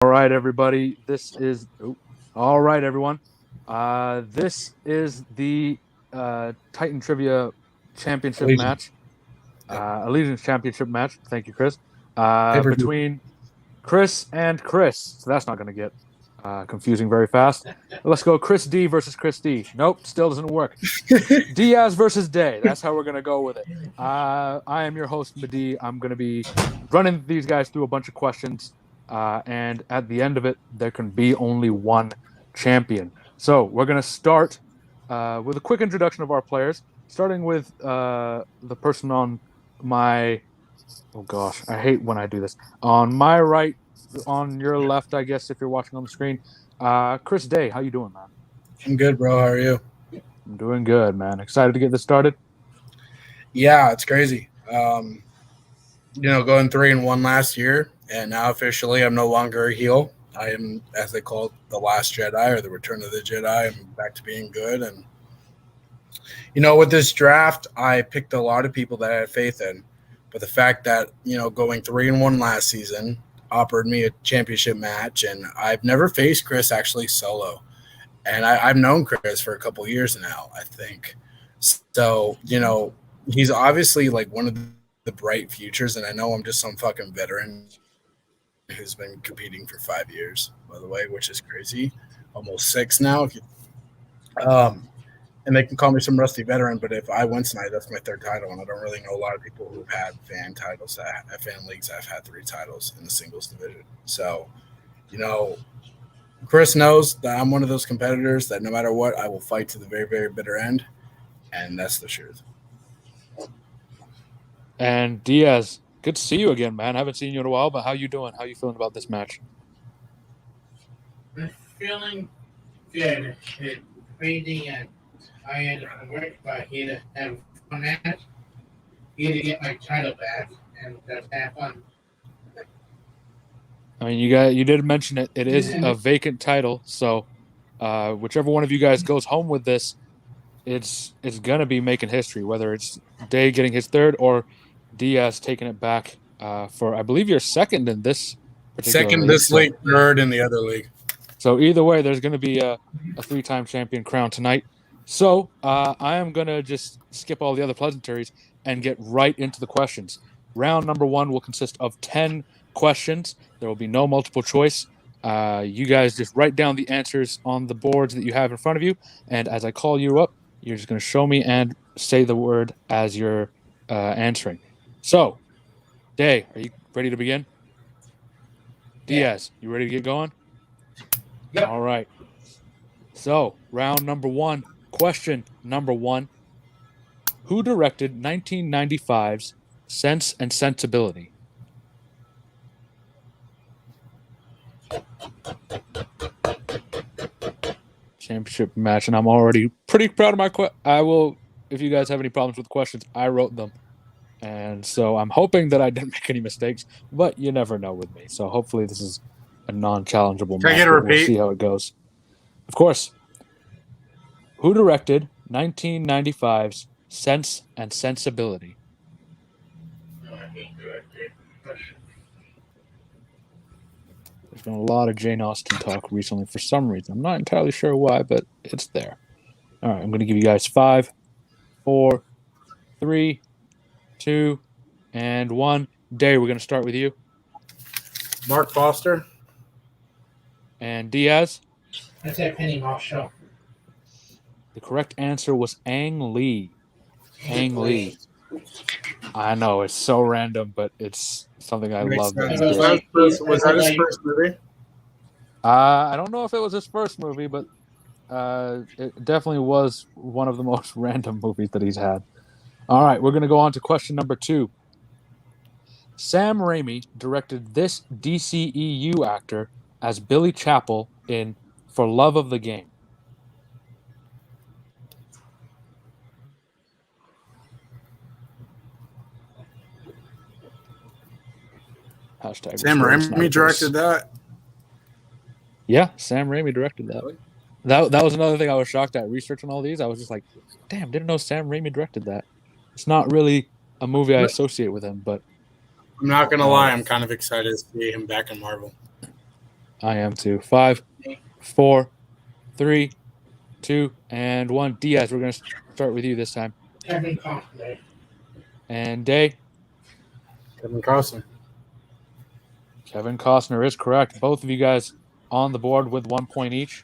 All right, everybody. All right, everyone. This is the Titan Trivia Championship Allegiant. match, Yep. Allegiance Championship match. Thank you, Chris. Pay-per-view. Between Chris and Chris. So that's not going to get confusing very fast. Let's go Chris D versus Chris D. Nope, still doesn't work. Diaz versus Day. That's how we're going to go with it. I am your host, Madi. I'm going to be running these guys through a bunch of questions. And at the end of it, there can be only one champion. So we're going to start with a quick introduction of our players, starting with the person on my. Oh gosh, I hate when I do this. On my right, on your left, I guess if you're watching on the screen, Chris Day. How you doing, man? I'm good, bro. How are you? I'm doing good, man. Excited to get this started. Yeah, it's crazy. Going 3-1 last year, and now officially I'm no longer a heel. I am, as they call it, the Last Jedi or the Return of the Jedi. I'm back to being good. And, with this draft, I picked a lot of people that I had faith in. But the fact that, going 3-1 last season offered me a championship match, and I've never faced Chris actually solo. And I've known Chris for a couple of years now, I think. So, he's obviously like one of the bright futures, and I know I'm just some fucking veteran who's been competing for 5 years, by the way, which is crazy. Almost 6 now. And they can call me some rusty veteran, but if I win tonight, that's my third title, and I don't really know a lot of people who've had fan titles, fan leagues. I've had 3 titles in the singles division. So, Chris knows that I'm one of those competitors that no matter what, I will fight to the very, very bitter end, and that's the truth. And Diaz, good to see you again, man. I haven't seen you in a while, but how you doing? How you feeling about this match? I'm feeling good. It's crazy and tired from work, but here to have fun match. Here to get my title back and just have fun. I mean, you did mention it. It is a vacant title, so whichever one of you guys goes home with this, it's gonna be making history. Whether it's Day getting his third or Diaz taking it back for, I believe, you're second in this particular Second league. this league, third in the other league. So either way, there's going to be a 3-time champion crown tonight. So I am going to just skip all the other pleasantries and get right into the questions. Round number 1 will consist of 10 questions. There will be no multiple choice. You guys just write down the answers on the boards that you have in front of you. And as I call you up, you're just going to show me and say the word as you're answering. So, Day, are you ready to begin? Diaz, you ready to get going? Yep. All right. So, round number 1, question number 1. Who directed 1995's Sense and Sensibility? Championship match, and I'm already pretty proud of my I will, if you guys have any problems with the questions, I wrote them. And so I'm hoping that I didn't make any mistakes, but you never know with me. So hopefully this is a non-challengeable match. I get a repeat? We'll see how it goes. Of course. Who directed 1995's Sense and Sensibility? There's been a lot of Jane Austen talk recently for some reason. I'm not entirely sure why, but it's there. All right, I'm going to give you guys 5, 4, 3, 2, and 1. Day, we're going to start with you. Mark Foster. And Diaz? I said Penny Marshall. The correct answer was Ang Lee. Ang Lee. I know, it's so random, but it's something I love. Was that his first movie? I don't know if it was his first movie, but it definitely was one of the most random movies that he's had. All right, we're going to go on to question number 2. Sam Raimi directed this DCEU actor as Billy Chapel in For Love of the Game. Hashtag Sam Raimi directed that? Yeah, Sam Raimi directed that. Really? That was another thing I was shocked at researching all these. I was just like, damn, didn't know Sam Raimi directed that. It's not really a movie I associate with him, but I'm not going to lie. I'm kind of excited to see him back in Marvel. I am too. 5, 4, 3, 2, and 1. Diaz, we're going to start with you this time. Kevin Costner. And Day, Kevin Costner. Kevin Costner is correct. Both of you guys on the board with 1 point each.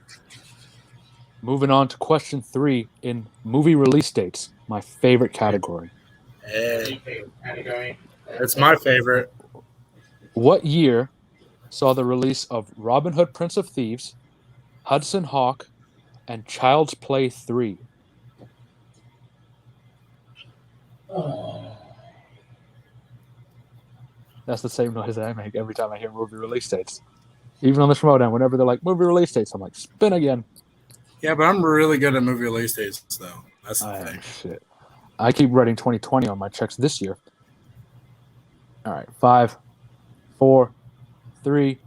Moving on to question 3 in movie release dates, my favorite category. Hey, Category. it's my favorite. What year saw the release of Robin Hood, Prince of Thieves, Hudson Hawk, and Child's Play 3? Oh. That's the same noise that I make every time I hear movie release dates. Even on the Schmodown, whenever they're like, movie release dates, I'm like, spin again. Yeah, but I'm really good at movie release dates, though. That's the thing. Shit. I keep writing 2020 on my checks this year. All right, 5, 4, 3,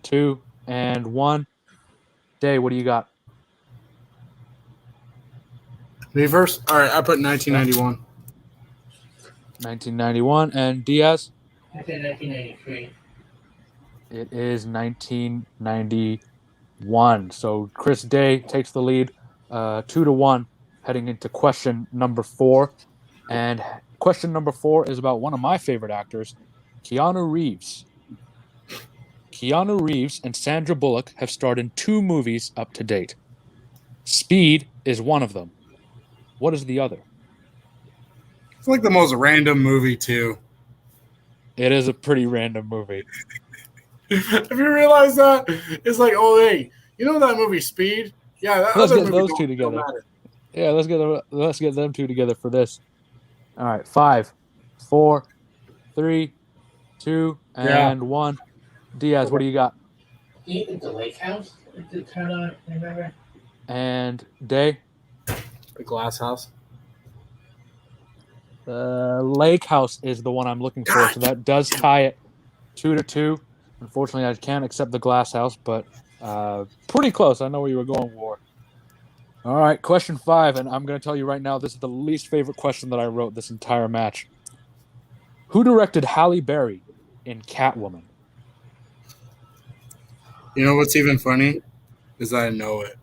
2, and 1. Day, what do you got? Me first? All right, I put 1991. 1991. And Diaz? I said 1993. It is 1991. So Chris Day takes the lead 2-1 heading into question number 4. And question number 4 is about one of my favorite actors, Keanu Reeves. Keanu Reeves and Sandra Bullock have starred in 2 movies up to date. Speed is one of them. What is the other? It's like the most random movie, too. It is a pretty random movie. Have you realized that? It's like, oh, hey, you know that movie Speed? Yeah, that Let's other get movie those two together. matter. Yeah, let's get them 2 together for this. All right, 5, 4, 3, 2, and 1. Diaz, what do you got? Even the Lake House. The kind of remember. And Day? The Glass House. Lake House is the one I'm looking for, so that does tie it 2-2. Unfortunately, I can't accept the Glass House, but pretty close. I know where you were going for. All right, question 5, and I'm going to tell you right now, this is the least favorite question that I wrote this entire match. Who directed Halle Berry in Catwoman? You know what's even funny? Is I know it.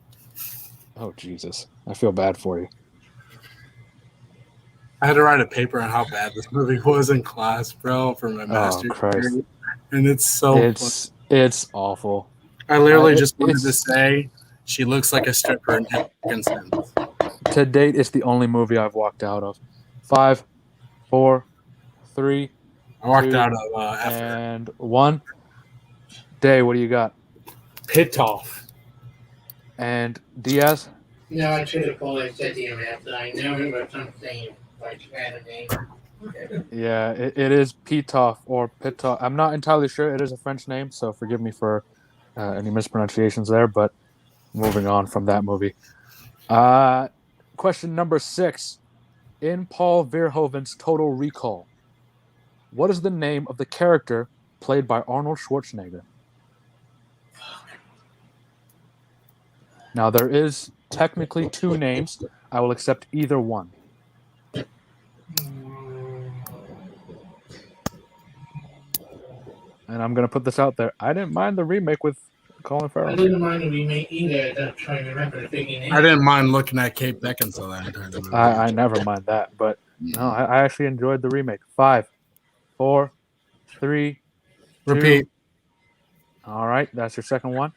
Oh, Jesus. I feel bad for you. I had to write a paper on how bad this movie was in class, bro, for my master's Christ. degree. And it's so It's awful. I literally just wanted to say she looks like a stripper in Dickinson. To date, it's the only movie I've walked out of. 5, 4, 3, I walked 2, out of after and 1. Day, what do you got? Pitoff. And Diaz? No, I should have pulled it. Said the after I know it was something like that name. Yeah, it is Pitoff or Pitoff. I'm not entirely sure. It is a French name, so forgive me for any mispronunciations there, but moving on from that movie. Question number 6. In Paul Verhoeven's Total Recall, what is the name of the character played by Arnold Schwarzenegger? Now, there is technically 2 names. I will accept either one. And I'm going to put this out there. I didn't mind the remake with Colin I Farrell. didn't mind the remake either. I'm trying to remember the beginning. I didn't mind looking at Kate Beckinsale that entire movie. I never mind that, but no, I actually enjoyed the remake. 5, 4, 3, 2. Repeat. All right, that's your second one.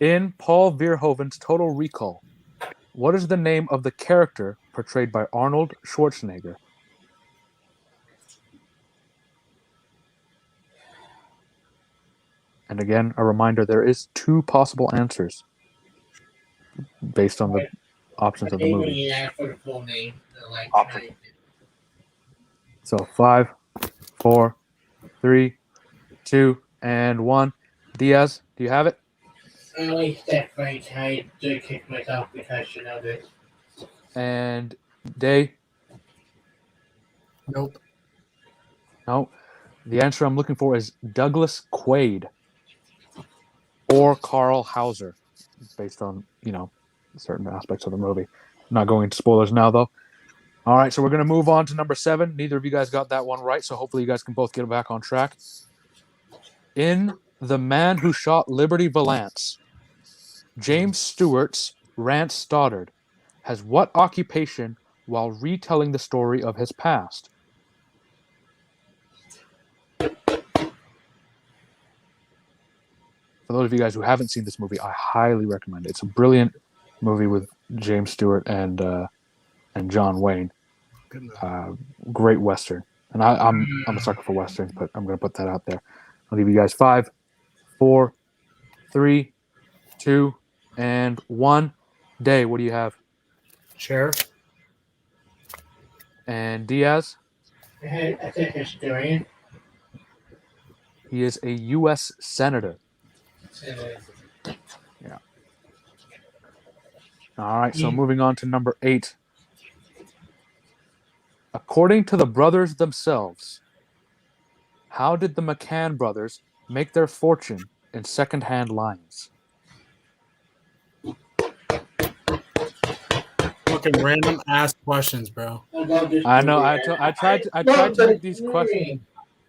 In Paul Verhoeven's Total Recall, what is the name of the character portrayed by Arnold Schwarzenegger? And again, a reminder, there is 2 possible answers based on the options of the movie. Yeah, for the full name. So 5, 4, 3, 2, and 1. Diaz, do you have it? At least that phrase, I did kick myself because you know this. And Day? Nope. No. The answer I'm looking for is Douglas Quaid or Carl Hauser, based on, certain aspects of the movie. I'm not going into spoilers now, though. All right, so we're going to move on to number 7. Neither of you guys got that one right, so hopefully you guys can both get back on track. In The man who shot Liberty Valance, James Stewart's Rance Stoddard, has what occupation while retelling the story of his past? For those of you guys who haven't seen this movie, I highly recommend it. It's a brilliant movie with James Stewart and John Wayne. Great Western. And I'm a sucker for Westerns, but I'm going to put that out there. I'll give you guys 5, 4, 3, 2, and 1. Day, what do you have? Sheriff. And Diaz? I think historian. He is a U.S. Senator. Yeah. All right, so moving on to number 8. According to the brothers themselves, how did the McCann brothers make their fortune in secondhand lines? Fucking random ass questions, bro. I know. I tried to make these questions.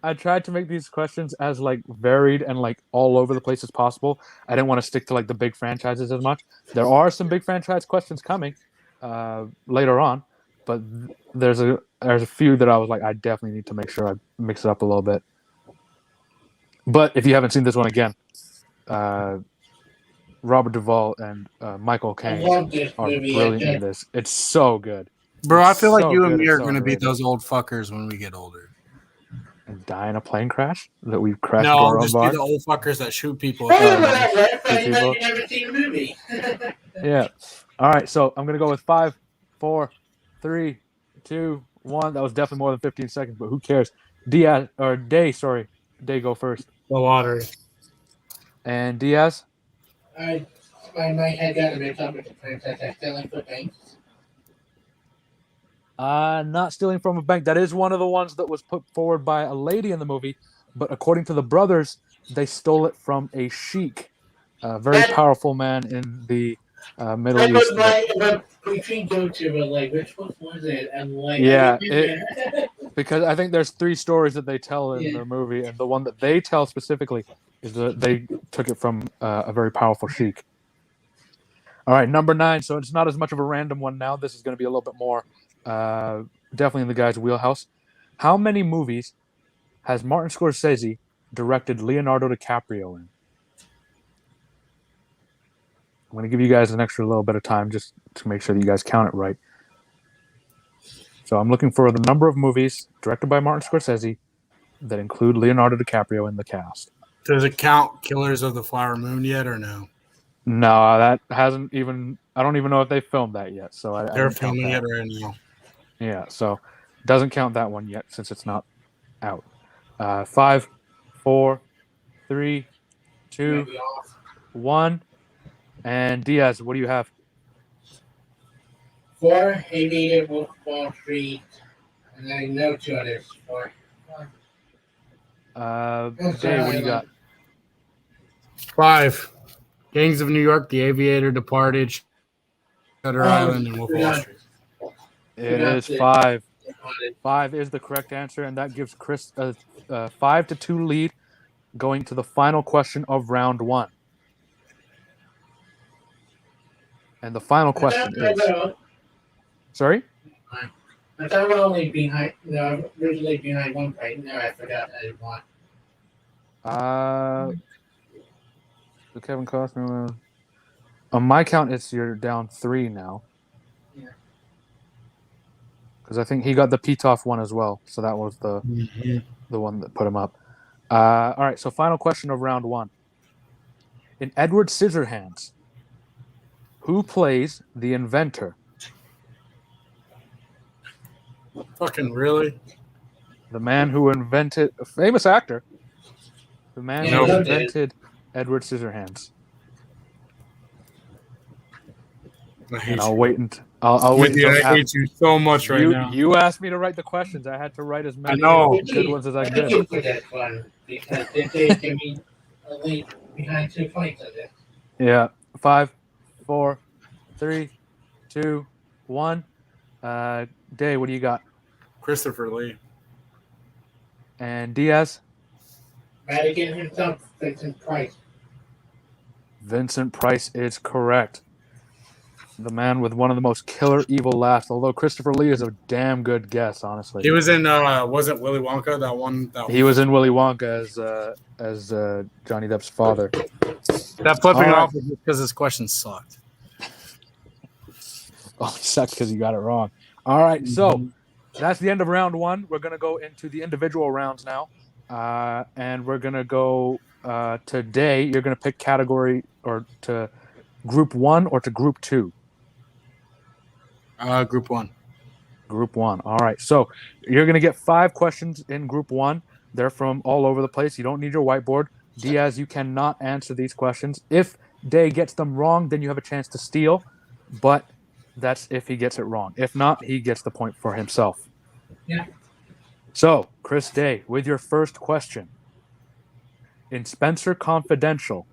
I tried to make these questions as like varied and like all over the place as possible. I didn't want to stick to like the big franchises as much. There are some big franchise questions coming later on, but there's a few that I was like, I definitely need to make sure I mix it up a little bit. But if you haven't seen this one again, Robert Duvall and Michael Caine are brilliant in this. It's so good. Bro, I feel like so you and good, me it's are so going to be underrated. those old fuckers when we get older. And die in a plane crash that we crashed No, into our I'll own just be bar. the old fuckers that shoot people. Hey, Oh, whatever. I people. thought you never seen a movie. Yeah. All right. So I'm gonna go with 5, 4, 3, 2, 1. That was definitely more than 15 seconds, but who cares? Diaz or Day? Sorry, Day go first. The lottery. And Diaz. My head got a bit up with the princess. I still in foot banks. Not stealing from a bank. That is one of the ones that was put forward by a lady in the movie, but according to the brothers, they stole it from a sheik, a very powerful man in the Middle That East. was my between go-to, but like, which one was it? And like, Yeah, I because I think there's 3 stories that they tell in Yeah. the movie, and the one that they tell specifically is that they took it from a very powerful sheik. All right, number 9. So it's not as much of a random one now. This is going to be a little bit more definitely in the guy's wheelhouse. How many movies has Martin Scorsese directed Leonardo DiCaprio in? I'm going to give you guys an extra little bit of time just to make sure that you guys count it right. So I'm looking for the number of movies directed by Martin Scorsese that include Leonardo DiCaprio in the cast. Does it count Killers of the Flower Moon yet or no? No, that hasn't even. I don't even know if they filmed that yet. So I They're didn't count filming that. it right now. Yeah, so doesn't count that one yet since it's not out. 5, 4, 3, 2, 1, and Diaz. What do you have? 4, Aviator, Wolf of Wall Street, and I know 2 others. 4. Jay, what do you got? 5. Gangs of New York, The Aviator, Departed, Shutter Island, and Wolf of Wall Street. It is 5. 5 is the correct answer, and that gives Chris a 5-2 lead going to the final question of round 1. And the final question is... Sorry? I thought we were only behind, originally behind 1 point. No, I forgot I didn't want. The Kevin Costner. On my count, you're down 3 now. Yeah. Because I think he got the Pitoff one as well, so that was the one that put him up. All right, so final question of round 1. In Edward Scissorhands, who plays the inventor? Fucking really? The man who invented a famous actor. The man who invented Edward Scissorhands. And I'll wait until I hate you so much right now. You asked me to write the questions. I had to write as many good ones as I could. Thank you for that one because they give me a lead behind 2 points of this. Yeah, 5, 4, 3, 2, 1. Day, what do you got? Christopher Lee. And Diaz? Madigan himself, Vincent Price. Vincent Price is correct. The man with one of the most killer evil laughs. Although Christopher Lee is a damn good guess, honestly. He was in wasn't Willy Wonka that one? He was in Willy Wonka as Johnny Depp's father. That flipping All right. off was because this question sucked. Oh, it sucks because you got it wrong. All right, so that's the end of round one. We're gonna go into the individual rounds now, and we're gonna go today. You're gonna pick category or to group 1 or to group 2. Group 1. Group 1. All right, so you're gonna get 5 questions in group 1. They're from all over the place. You don't need your whiteboard. Diaz, you cannot answer these questions. If Day gets them wrong, then you have a chance to steal, but that's if he gets it wrong. If not, he gets the point for himself. Yeah. So, Chris Day, with your first question. In Spencer Confidential,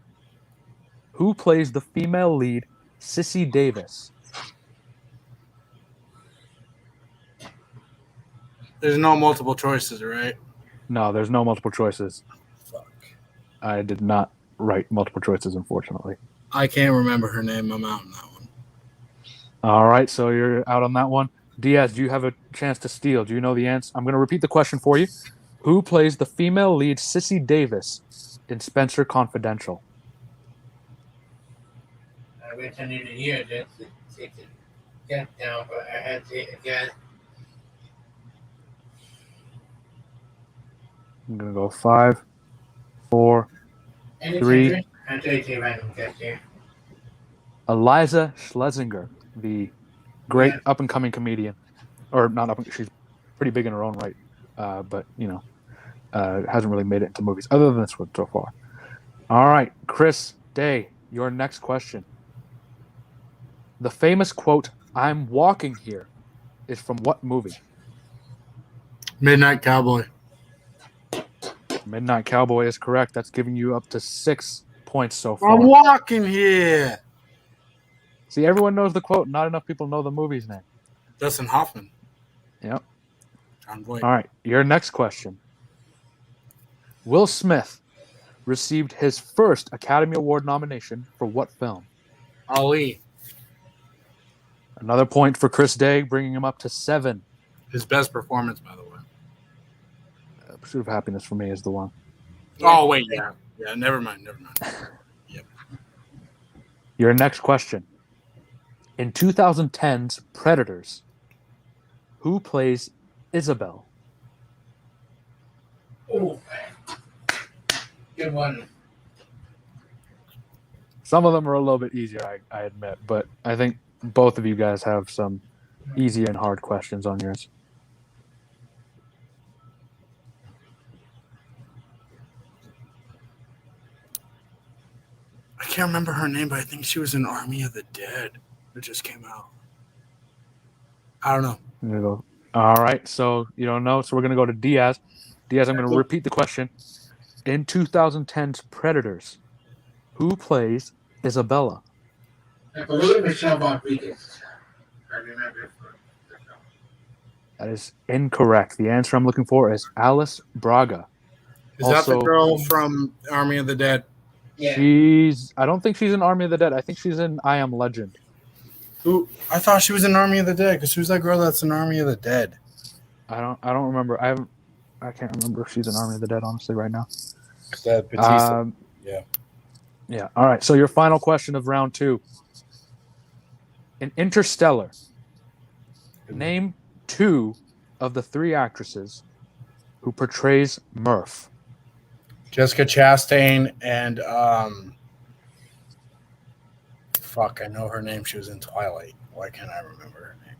who plays the female lead, Sissy Davis? There's no multiple choices, right? No, there's no multiple choices. Fuck. I did not write multiple choices, unfortunately. I can't remember her name. I'm out on that one. All right, so you're out on that one. Diaz, do you have a chance to steal? Do you know the answer? I'm going to repeat the question for you. Who plays the female lead, Sissy Davis, in Spencer Confidential? I wish I knew the year just to take it get down, but I had to again. I'm going to go 5, 4, Any 3. country? I'm taking a random guess here. Eliza Schlesinger, the great up-and-coming comedian. Or not up, she's pretty big in her own right, but, hasn't really made it into movies, other than this one so far. All right, Chris Day, your next question. The famous quote, "I'm walking here," is from what movie? Midnight Cowboy. Midnight Cowboy is correct. That's giving you up to 6 points so far. I'm walking here. See, everyone knows the quote. Not enough people know the movie's name. Dustin Hoffman. Yep. John Voight. All right, your next question. Will Smith received his first Academy Award nomination for what film? Ali. Another point for Chris Day, bringing him up to 7. His best performance, by the way. Pursuit of Happiness for me is the one. Oh, wait, yeah. Yeah, never mind. Yep. Your next question. In 2010's Predators, who plays Isabel? Oh, good one. Some of them are a little bit easier, I admit, but I think both of you guys have some easy and hard questions on yours. I can't remember her name, but I think she was in Army of the Dead. It just came out. I don't know. I'm gonna go. All right, so you don't know, so we're going to go to Diaz. Diaz, I'm going to repeat the question. In 2010's Predators, who plays Isabella? I believe Michelle Rodriguez. I remember. That is incorrect. The answer I'm looking for is Alice Braga. Is that Also- the girl from Army of the Dead? Yeah. I don't think she's in Army of the Dead. I think she's in I Am Legend. Who? I thought she was in Army of the Dead because who's that girl that's in Army of the Dead? I don't remember. I can't remember if she's in Army of the Dead, honestly, right now. That Batista. Yeah. Yeah. All right. So your final question of round 2. In Interstellar, name 2 of the 3 actresses who portrays Murph. Jessica Chastain and fuck, I know her name. She was in Twilight. Why can't I remember her name?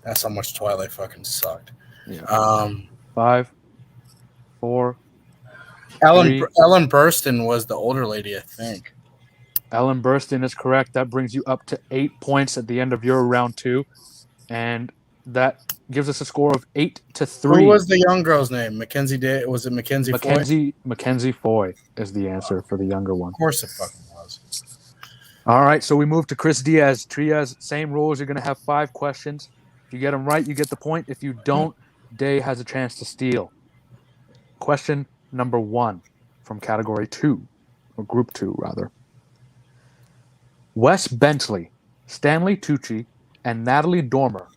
That's how much Twilight fucking sucked. Yeah. 5, 4. Ellen 3. Burstyn was the older lady, I think. Ellen Burstyn is correct. That brings you up to 8 points at the end of your round 2, and that gives us a score of 8-3. Who was the young girl's name? Mackenzie Day? Was it Mackenzie Foy? Mackenzie Foy is the answer for the younger one. Of course it fucking was. All right, so we move to Chris Diaz. Triaz, same rules. You're going to have 5 questions. If you get them right, you get the point. If you don't, Day has a chance to steal. Question number 1 from category 2, or group 2, rather. Wes Bentley, Stanley Tucci, and Natalie Dormer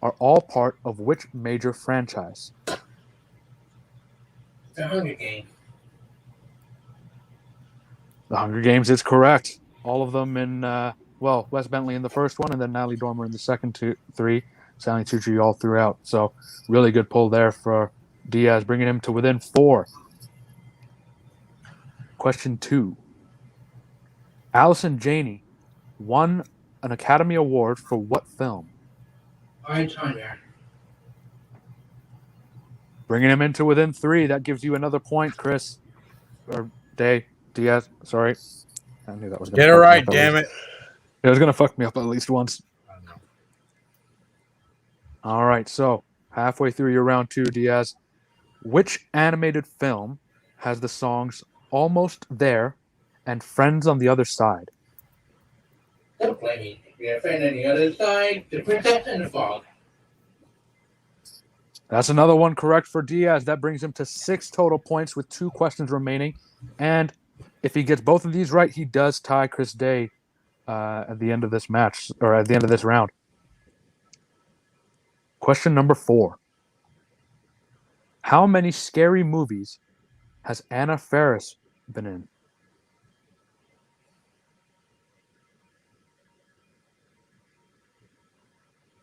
are all part of which major franchise? The Hunger Games. The Hunger Games is correct. All of them in, Wes Bentley in the first one, and then Natalie Dormer in the second 3. Stanley Tucci all throughout. So, really good pull there for Diaz, bringing him to within 4. Question 2. Allison Janney won an Academy Award for what film? I, Tanya. Bringing him into within 3. That gives you another point, Chris. Or Diaz. Sorry. I knew that was going to Get it right, damn it. It was going to fuck me up at least once. I don't know. All right, so halfway through your round 2, Diaz. Which animated film has the songs Almost There and Friends on the Other Side? Don't blame me. We have friend on the other side, the princess and the fog. That's another one correct for Diaz. That brings him to 6 total points with 2 questions remaining. And if he gets both of these right, he does tie Chris Day at the end of this match, or at the end of this round. Question number 4. How many scary movies has Anna Faris been in?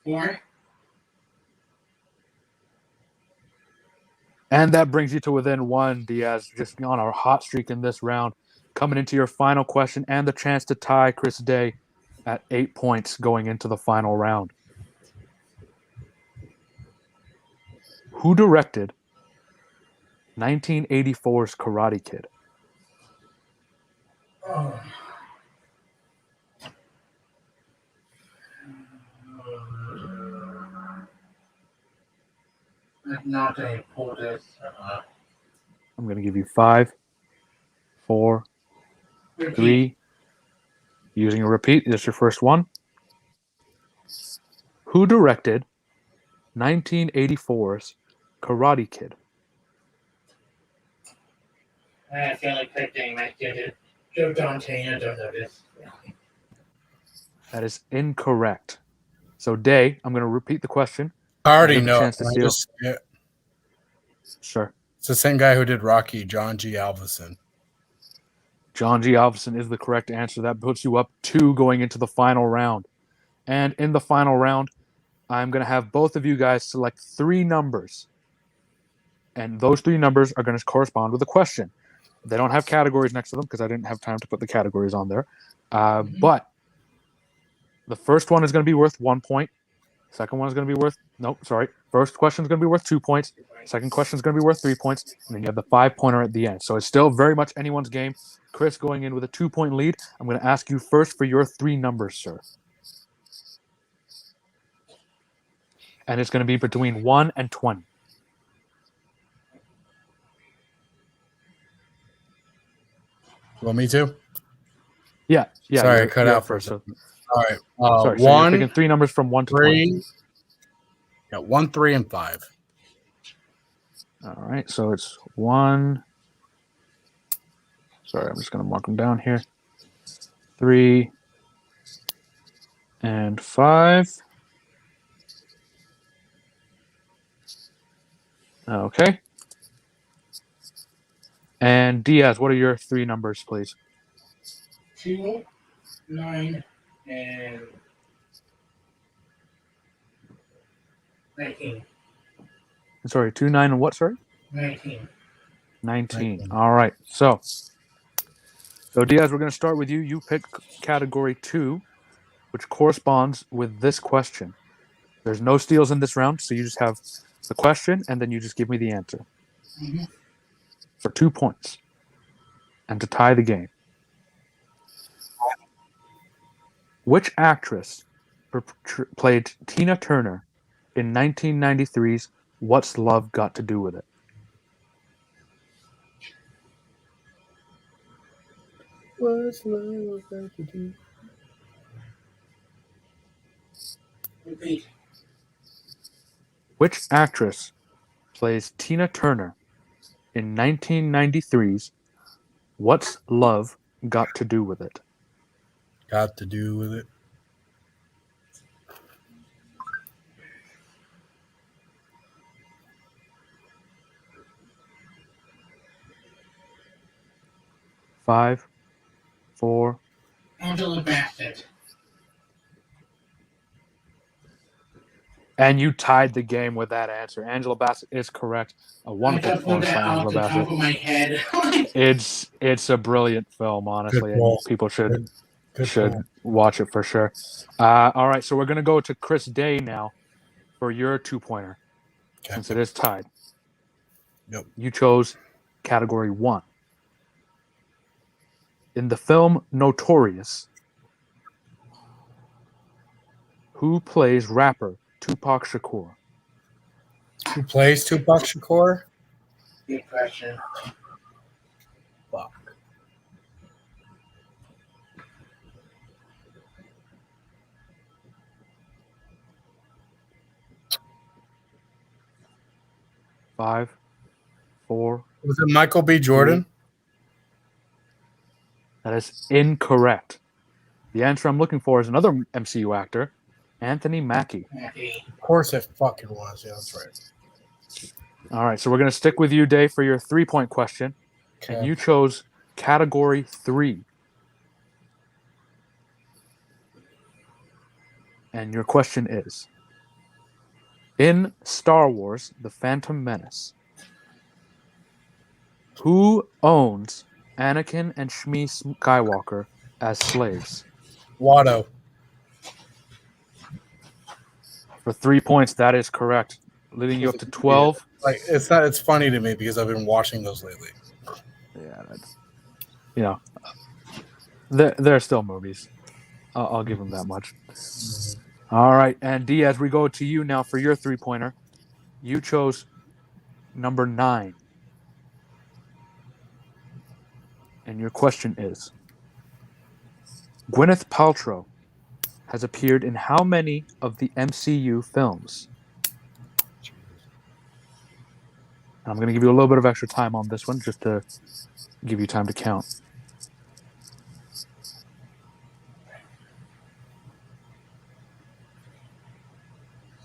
Four. And that brings you to within 1, Diaz, just on a hot streak in this round. Coming into your final question and the chance to tie Chris Day at 8 points going into the final round. Who directed 1984's Karate Kid? Oh. Not a POTUS. I'm going to give you 5, 4, 3. Using a repeat, this is your first one. Who directed 1984's Karate Kid? I feel like picking my kid. Joe Dante, I don't know this. That is incorrect. So, Day, I'm going to repeat the question. I already Give a know. chance to steal. Sure. It's the same guy who did Rocky, John G. Alvison. John G. Alvison is the correct answer. That puts you up 2 going into the final round. And in the final round, I'm going to have both of you guys select 3 numbers. And those 3 numbers are going to correspond with a question. They don't have categories next to them because I didn't have time to put the categories on there. But the first one is going to be worth 1 point. Second one is going to be worth... First question is going to be worth 2 points. Second question is going to be worth 3 points. And then you have the 5-pointer at the end. So it's still very much anyone's game. Chris going in with a 2-point lead. I'm going to ask you first for your 3 numbers, sir. And it's going to be between 1 and 20. You want me to? Yeah. Sorry, I cut out first. for a So, All right. sorry, so 1, you're picking 3 numbers from 1 to 3. 20. Yeah, 1, 3, and 5. All right, so it's 1. Sorry, I'm just going to mark them down here. 3 and 5. Okay. And Diaz, what are your 3 numbers, please? 2, 9, and 19. Sorry, 2, 9, and what, sorry? 19. 19. All right. So Diaz, we're going to start with you. You pick category 2, which corresponds with this question. There's no steals in this round, so you just have the question, and then you just give me the answer. Mm-hmm. For 2 points. And to tie the game. Which actress played Tina Turner in 1993's What's Love Got to Do with It? What's love got to do? Repeat. Which actress plays Tina Turner in 1993's What's Love Got to Do with It? Got to do with it. Five, 4. Angela Bassett. And you tied the game with that answer. Angela Bassett is correct. A wonderful I put performance by that off Angela the Bassett. top of my head. It's a brilliant film, honestly, Good and ball. people should Good ball. watch it for sure. All right, so we're gonna go to Chris Day now for your 2-pointer, Okay. since it is tied. Yep. You chose category 1. In the film Notorious, who plays rapper Tupac Shakur? Who plays Tupac Shakur? Good question. Fuck. Five, 4. Was it Michael B. Jordan? That is incorrect. The answer I'm looking for is another MCU actor, Anthony Mackie. Of course it fucking was. Yeah, that's right. All right, so we're going to stick with you, Dave, for your 3-point question. Okay. And you chose category 3. And your question is, in Star Wars, The Phantom Menace, who owns Anakin and Shmi Skywalker as slaves? Watto. For 3 points, that is correct, leading you up to 12. Like it's funny to me because I've been watching those lately. Yeah, that's, you know, they're still movies. I'll give them that much. All right, and Diaz, we go to you now for your 3-pointer. You chose number 9. And your question is, Gwyneth Paltrow has appeared in how many of the MCU films? I'm going to give you a little bit of extra time on this one just to give you time to count.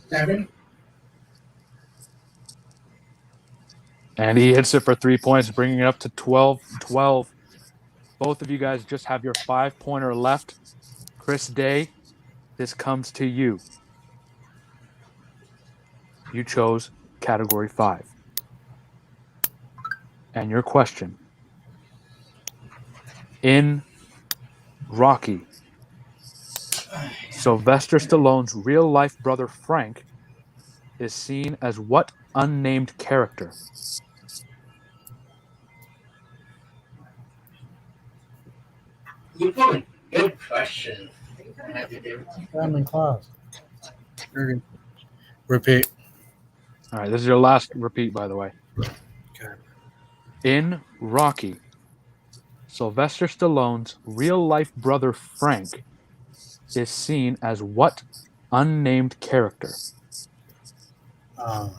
7. And he hits it for 3 points, bringing it up to 12. Both of you guys just have your 5-pointer left. Chris Day, this comes to you. You chose category 5. And your question, in Rocky, Sylvester Stallone's real-life brother Frank is seen as what unnamed character? Good question. I'm in class. Repeat. All right, this is your last repeat, by the way. Okay. In Rocky, Sylvester Stallone's real-life brother Frank is seen as what unnamed character? I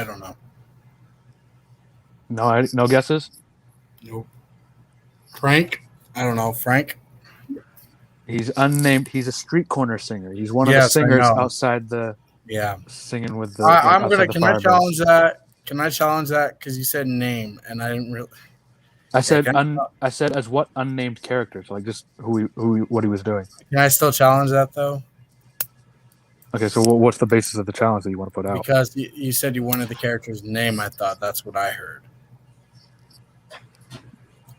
don't know. No guesses? Nope. Frank? I don't know. Frank? He's unnamed. He's a street corner singer. He's one of the Yes, I singers know. outside the Yeah. singing with the. I'm outside gonna. the Can I fire challenge bells. that? Can I challenge that? Because you said name, and I didn't really. I said can I said as what unnamed character, so like just what he was doing. Can I still challenge that though? Okay, so what's the basis of the challenge that you want to put out? Because you said you wanted the character's name. I thought that's what I heard.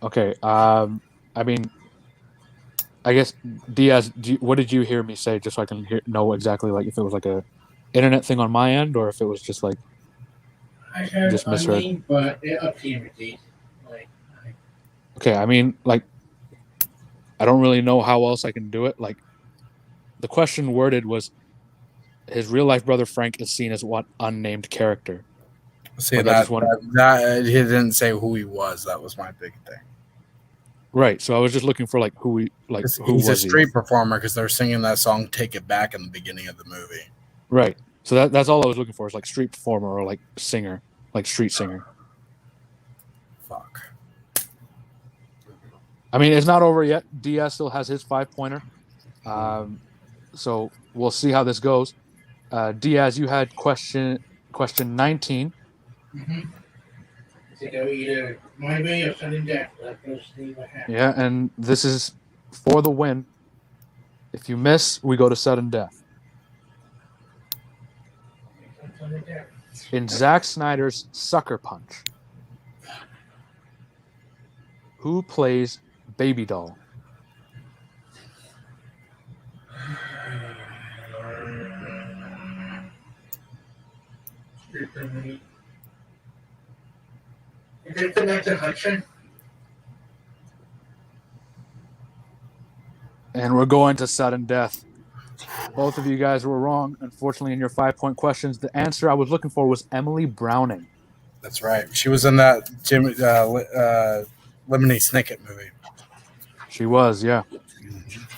Okay, I mean, I guess Diaz, what did you hear me say, just so I can know exactly, like if it was like a internet thing on my end or if it was just like I heard just misheard. name, but it appeared to be like. Okay, I mean, like, I don't really know how else I can do it. Like, the question worded was, his real life brother Frank is seen as what unnamed character? See, Like, that he didn't say who he was. That was my big thing. Right. So I was just looking for like who He's a street performer because they're singing that song "Take It Back" in the beginning of the movie. Right. So that's all I was looking for is like street performer or like singer, like street singer. Fuck. I mean, it's not over yet. Diaz still has his 5-pointer. So we'll see how this goes. Diaz, you had question 19. Mm-hmm. So go either my way or sudden death. Let's go see what happens. Yeah, and this is for the win. If you miss, we go to sudden death. Sudden death. In Zack Snyder's Sucker Punch, who plays Baby Doll? Is it Vanessa Hudson? And we're going to sudden death. Both of you guys were wrong. Unfortunately, in your 5-point questions, the answer I was looking for was Emily Browning. That's right. She was in that Lemony Snicket movie. She was, yeah.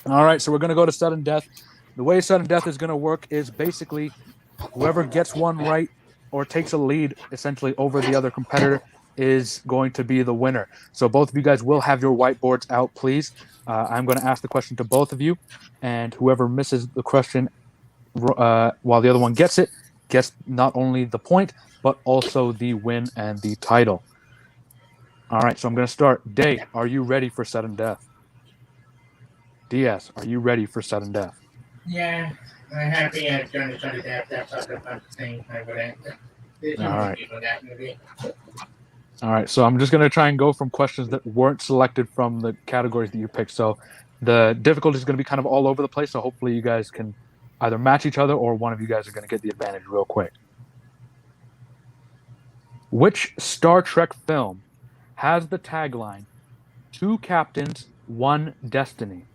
All right, so we're going to go to sudden death. The way sudden death is going to work is basically whoever gets one right or takes a lead essentially over the other competitor is going to be the winner. So both of you guys will have your whiteboards out, please. I'm going to ask the question to both of you, and whoever misses the question while the other one gets it gets not only the point, but also the win and the title. All right, so I'm going to start. Day, are you ready for sudden death? Diaz, are you ready for sudden death? Yeah, I'm happy I've done the sudden death. That's not the fun thing. I would answer. There's no All people in that movie. All right, so I'm just going to try and go from questions that weren't selected from the categories that you picked. So the difficulty is going to be kind of all over the place. So hopefully you guys can either match each other or one of you guys are going to get the advantage real quick. Which Star Trek film has the tagline, 2 captains, 1 destiny?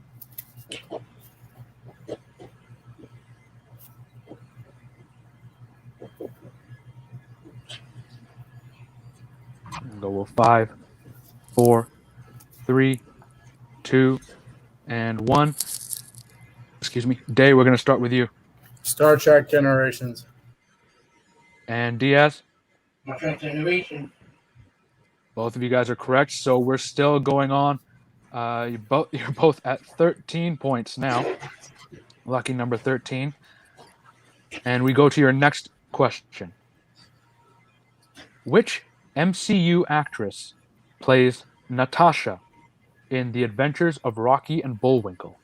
Go with 5, 4, 3, 2, and 1. Excuse me. Day, we're going to start with you. Star Trek Generations. And Diaz? My first generation. Both of you guys are correct. So we're still going on. You're both at 13 points now. Lucky number 13. And we go to your next question. Which MCU actress plays Natasha in The Adventures of Rocky and Bullwinkle?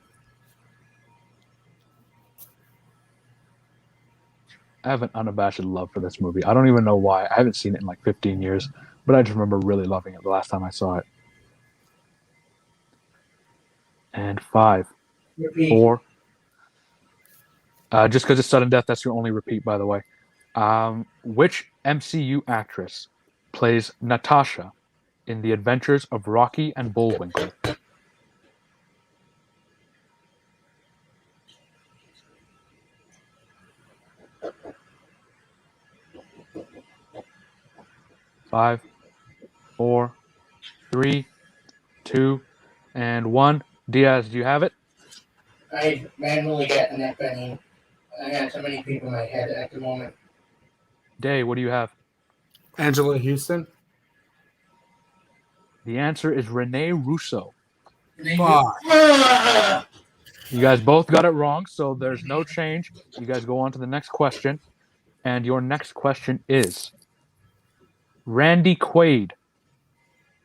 I have an unabashed love for this movie. I don't even know why. I haven't seen it in like 15 years, but I just remember really loving it the last time I saw it. And 5, 4. Just because it's sudden death, that's your only repeat, by the way. Which MCU actress plays Natasha in The Adventures of Rocky and Bullwinkle? Five, 4, 3, 2, and 1. Diaz, do you have it? I manually getting that funny. I got so many people in my head at the moment. Day, what do you have? Angela Houston. The answer is Renee Russo. Fuck. You guys both got it wrong, so there's no change. You guys go on to the next question. And your next question is, Randy Quaid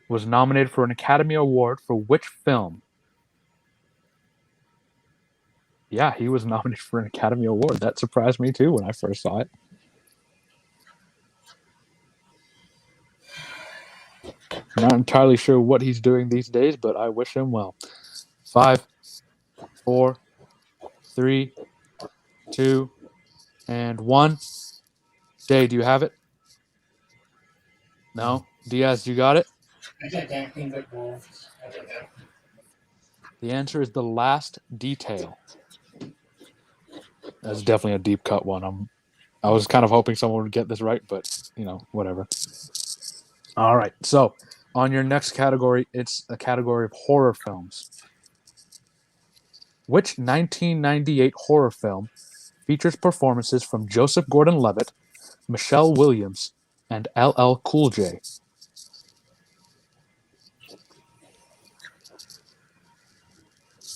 was nominated for an Academy Award for which film? Yeah, he was nominated for an Academy Award. That surprised me too when I first saw it. Not entirely sure what he's doing these days, but I wish him well. 5, 4, 3, 2, and 1. Jay, do you have it? No? Diaz, you got it? I said dancing with wolves. I don't know. The answer is The Last Detail. That's definitely a deep cut one. I was kind of hoping someone would get this right, but, whatever. All right. So, on your next category, it's a category of horror films. Which 1998 horror film features performances from Joseph Gordon-Levitt, Michelle Williams, and LL Cool J.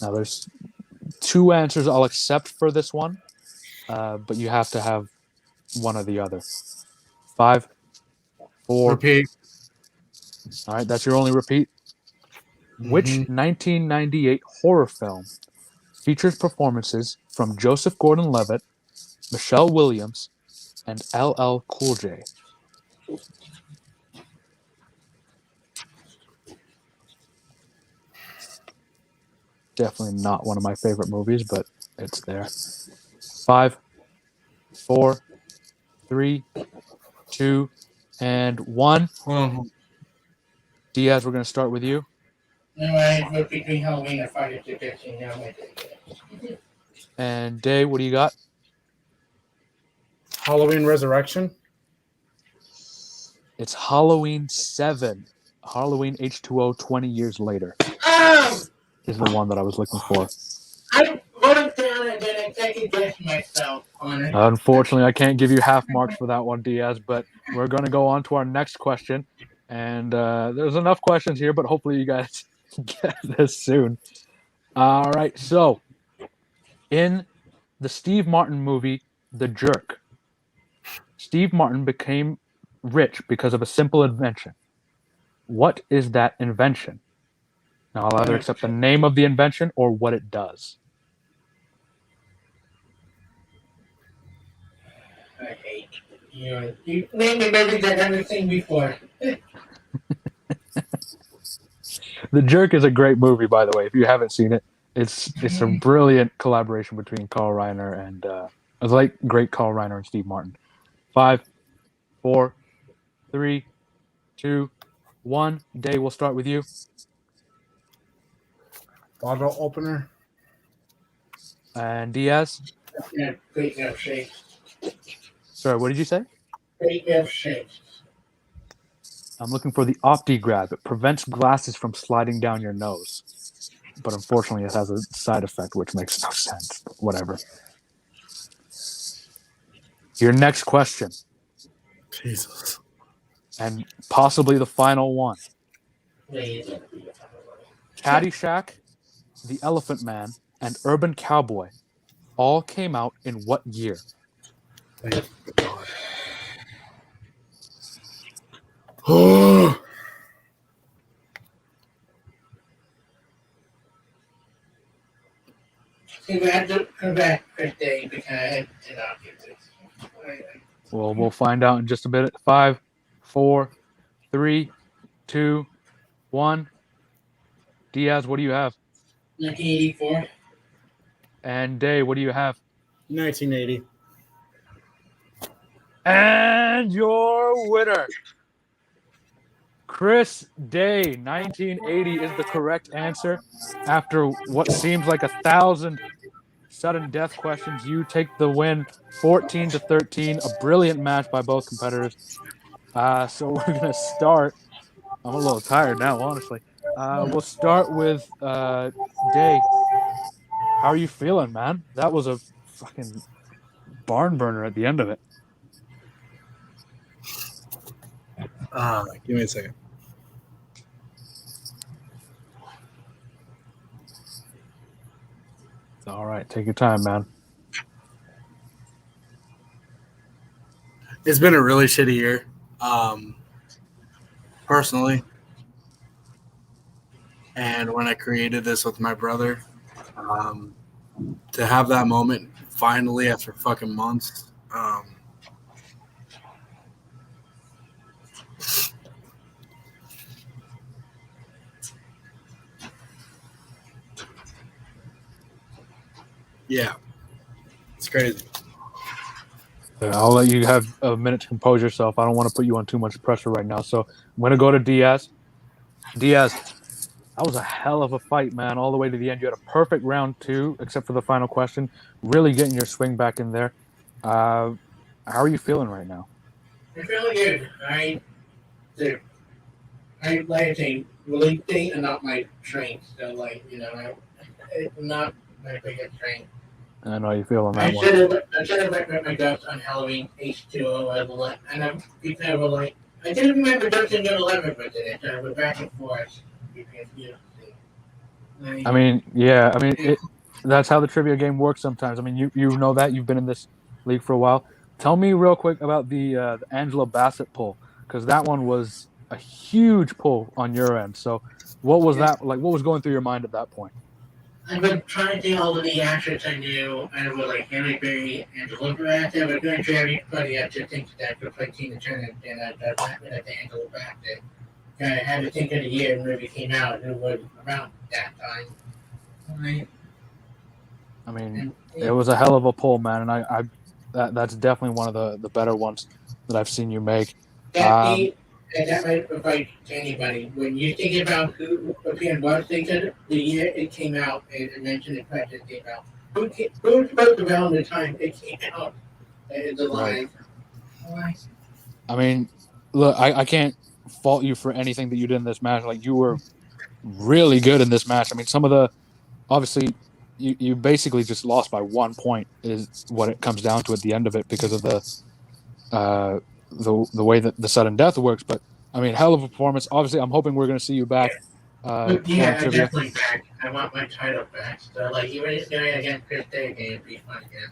Now, there's two answers I'll accept for this one, but you have to have one or the other. 5, 4. Repeat. All right, that's your only repeat. Which 1998 horror film features performances from Joseph Gordon-Levitt, Michelle Williams, and LL Cool J? Definitely not one of my favorite movies, but it's there. 5, 4, 3, 2, and 1. Diaz, we're going to start with you. No, I vote between Halloween and Friday the 13th. Now I think. And Day, what do you got? Halloween Resurrection. It's Halloween 7. Halloween H2O 20 years later is the one that I was looking for. I voted down and then I second guessed myself on it. Unfortunately, I can't give you half marks for that one, Diaz, but we're going to go on to our next question. And there's enough questions here, but hopefully you guys get this soon. All right, so in the Steve Martin movie, The Jerk, Steve Martin became rich because of a simple invention. What is that invention? Now, I'll either accept the name of the invention or what it does. I hate you. You named a movie that I've never seen before. The Jerk is a great movie, by the way. If you haven't seen it, it's a brilliant collaboration between Carl Reiner and it's like great Carl Reiner and Steve Martin. 5, 4, 3, 2, 1. Day, we'll start with you. Bottle opener. And Diaz. Yeah, great milkshake. Sorry, what did you say? Great milkshake. I'm looking for the OptiGrab. It prevents glasses from sliding down your nose. But unfortunately, it has a side effect, which makes no sense. But whatever. Your next question. Jesus. And possibly the final one. Caddyshack, The Elephant Man, and Urban Cowboy all came out in what year? Thank God. Oh. See, we had to come back for a day because I did not get this. Well, we'll find out in just a bit. 5, 4, 3, 2, 1. Diaz, what do you have? 1984. And Day, what do you have? 1980. And your winner, Chris Day, 1980 is the correct answer. After what seems like 1,000 sudden death questions, you take the win, 14-13. A brilliant match by both competitors. So we're gonna start. I'm a little tired now, honestly. We'll start with Day. How are you feeling, man? That was a fucking barn burner at the end of it. Give me a second. All right, take your time, man. It's been a really shitty year, personally. And when I created this with my brother, to have that moment finally after fucking months, yeah, it's crazy. I'll let you have a minute to compose yourself. I don't want to put you on too much pressure right now. So I'm going to go to Diaz. Diaz, that was a hell of a fight, man, all the way to the end. You had a perfect round 2, except for the final question. Really getting your swing back in there. How are you feeling right now? I'm feeling good. I like I say, really think and not my strength. So, like, you know, it's not my biggest strength. I know how you feel on I that one. should have read my guts on Halloween H2O, and I'm people were like, I didn't remember Dungeon 11 but did it. I went back and forth. I mean, yeah, I mean, that's how the trivia game works sometimes. I mean, you know that you've been in this league for a while. Tell me real quick about the Angela Bassett pull because that one was a huge pull on your end. So, what was Yeah. that like? What was going through your mind at that point? I've been trying to think all of the actors I knew, and with like Henry Berry and Elizabeth, I was going to everybody up to think that could play Tina Turner, and I went at the Angela Bassett. I had to think of the year the movie came out, and it was around that time. Right? I mean, it was a hell of a pull, man, and that's definitely one of the better ones that I've seen you make. That might apply to anybody. When you think about who Japan was thinking, the year it came out, and mentioned the question came out. Who spoke around the time it came out? The line. Right. I mean, look, I can't fault you for anything that you did in this match. Like you were really good in this match. I mean, some of the obviously you basically just lost by 1 point is what it comes down to at the end of it because of the way that the sudden death works. But I mean, hell of a performance. Obviously, I'm hoping we're going to see you back. I'm definitely back. I want my title back. So, like, even if doing it against Chris Day again, it'd be fun again.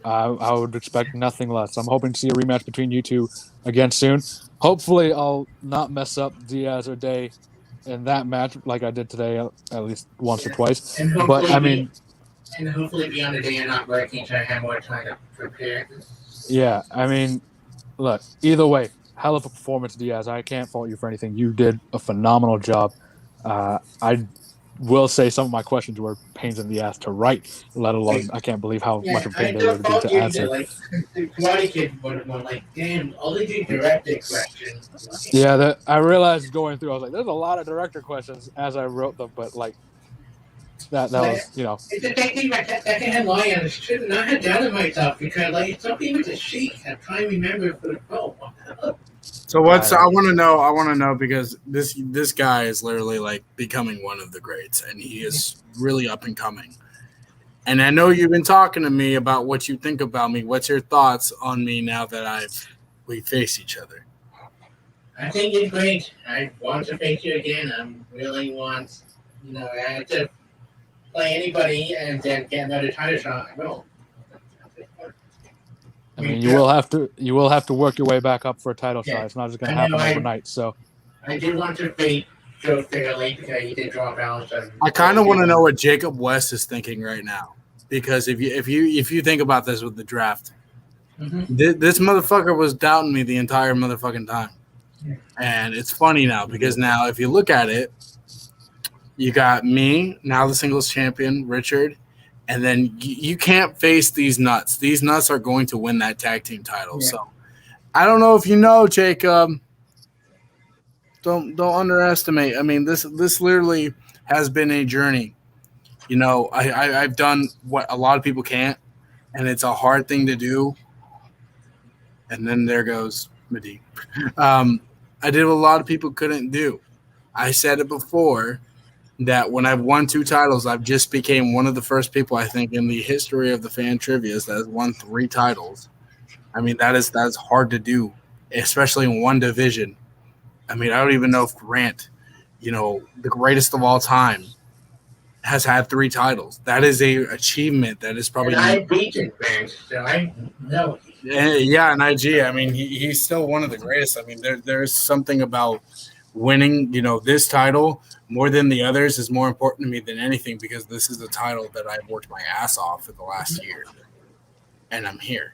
I would expect nothing less. I'm hoping to see a rematch between you two again soon. Hopefully, I'll not mess up Diaz or Day in that match like I did today, at least once or twice. But I mean, and hopefully be on the day and not working, so I have more time to prepare. Yeah, I mean, look, either way, hell of a performance, Diaz. I can't fault you for anything. You did a phenomenal job. I will say some of my questions were pains in the ass to write, let alone I can't believe how much of a pain they would be to answer. Like, the Karate Kid one, like, damn, all they do directed questions. Yeah, I realized going through, I was like, there's a lot of director questions as I wrote them, but like that was, you know. It's a technique that can have lying. I should not have doubted myself because, like, something with the sheik. I'm trying to remember for the phone. So what's I want to know because this guy is literally like becoming one of the greats, and he is really up and coming. And I know you've been talking to me about what you think about me. What's your thoughts on me now that we face each other? I think it's great. I want to face you again. I really want, I had to play anybody and then get another title shot. I will. I mean, you will have to work your way back up for a title shot. It's not just going to happen overnight. So I did want to beat Joe fairly because he did draw balance. I kind of want to know what Jacob West is thinking right now, because if you think about this with the draft, this motherfucker was doubting me the entire motherfucking time, and it's funny now because now if you look at it, you got me now, the singles champion, Richard. And then you can't face these nuts. These nuts are going to win that tag team title. Yeah. So I don't know if you know, Jacob. Don't underestimate. I mean, this literally has been a journey. I've done what a lot of people can't, and it's a hard thing to do. And then there goes Madi. I did what a lot of people couldn't do. I said it before, that when I've won 2 titles, I've just became one of the first people, I think, in the history of the fan trivias that has won 3 titles. I mean, that's hard to do, especially in one division. I mean, I don't even know if Grant, the greatest of all time, has had 3 titles. That is a achievement that is probably. And I beat him, man, so I know. Yeah, and IG. I mean, he's still one of the greatest. I mean, there's something about winning, this title more than the others is more important to me than anything, because this is a title that I've worked my ass off for the last year, and I'm here.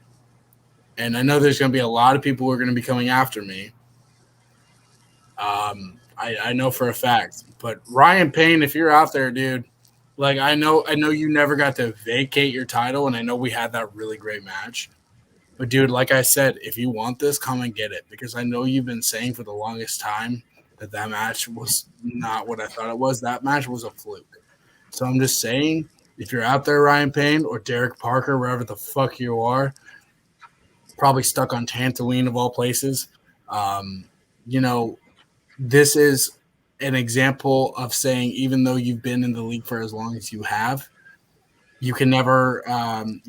And I know there's going to be a lot of people who are going to be coming after me. I know for a fact. But Ryan Payne, if you're out there, dude, like I know you never got to vacate your title, and I know we had that really great match. But dude, like I said, if you want this, come and get it, because I know you've been saying for the longest time that match was not what I thought it was. That match was a fluke. So I'm just saying, if you're out there, Ryan Payne or Derek Parker, wherever the fuck you are, probably stuck on Tantooine of all places, this is an example of saying, even though you've been in the league for as long as you have, you can never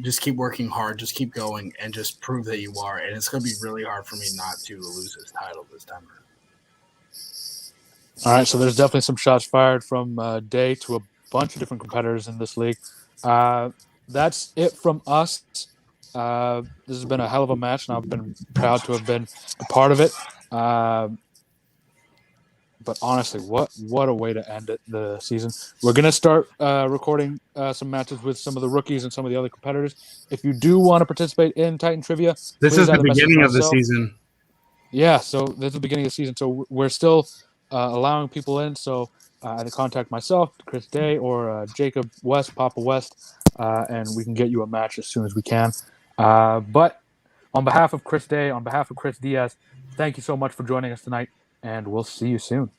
just keep working hard, just keep going, and just prove that you are. And it's going to be really hard for me not to lose this title this time around. All right, so there's definitely some shots fired from Day to a bunch of different competitors in this league. That's it from us. This has been a hell of a match, and I've been proud to have been a part of it. But honestly, what a way to end the season. We're going to start recording some matches with some of the rookies and some of the other competitors. If you do want to participate in Titan Trivia, this is the beginning of the season. Yeah, so this is the beginning of the season. So we're still allowing people in. So either contact myself, Chris Day, or Jacob West, Papa West, and we can get you a match as soon as we can. But on behalf of Chris Day, on behalf of Chris Diaz, thank you so much for joining us tonight, and we'll see you soon.